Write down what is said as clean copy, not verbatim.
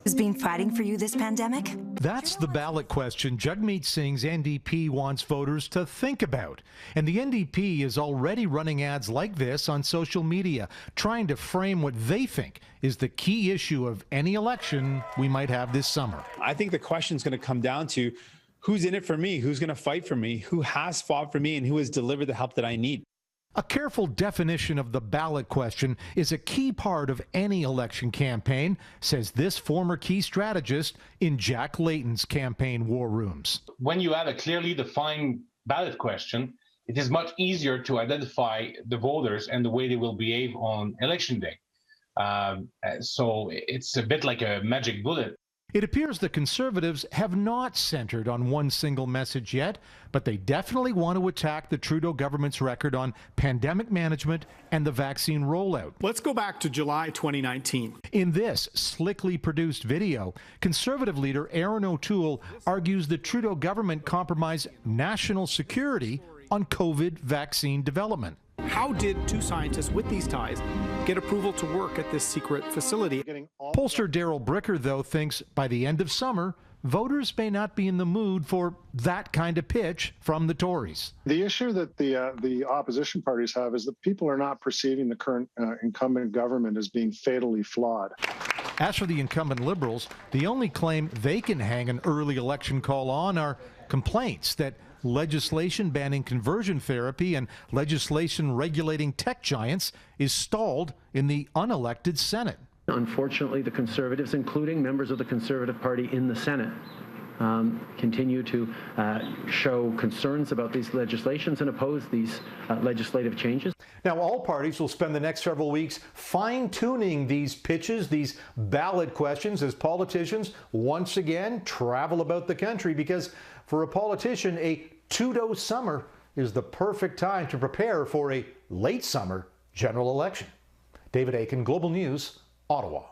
has been fighting for you this pandemic? That's the ballot question Jagmeet Singh's NDP wants voters to think about. And the NDP is already running ads like this on social media, trying to frame what they think is the key issue of any election we might have this summer. I think the question is going to come down to who's in it for me, who's going to fight for me, who has fought for me, and who has delivered the help that I need. A careful definition of the ballot question is a key part of any election campaign, says this former key strategist in Jack Layton's campaign war rooms. When you have a clearly defined ballot question, it is much easier to identify the voters and the way they will behave on election day. So it's a bit like a magic bullet. It appears the Conservatives have not centered on one single message yet, but they definitely want to attack the Trudeau government's record on pandemic management and the vaccine rollout. Let's go back to July 2019. In this slickly produced video, Conservative leader Aaron O'Toole argues the Trudeau government compromised national security on COVID vaccine development. How did two scientists with these ties get approval to work at this secret facility? Pollster Daryl Bricker, though, thinks by the end of summer, voters may not be in the mood for that kind of pitch from the Tories. The issue that the opposition parties have is that people are not perceiving the current incumbent government as being fatally flawed. As for the incumbent Liberals, the only claim they can hang an early election call on are complaints that legislation banning conversion therapy and legislation regulating tech giants is stalled in the unelected Senate. Unfortunately, the Conservatives, including members of the Conservative Party in the Senate, continue to show concerns about these legislations and oppose these legislative changes. Now, all parties will spend the next several weeks fine-tuning these pitches, these ballot questions, as politicians once again travel about the country, because for a politician, a two-dose summer is the perfect time to prepare for a late summer general election. David Akin, Global News, Ottawa.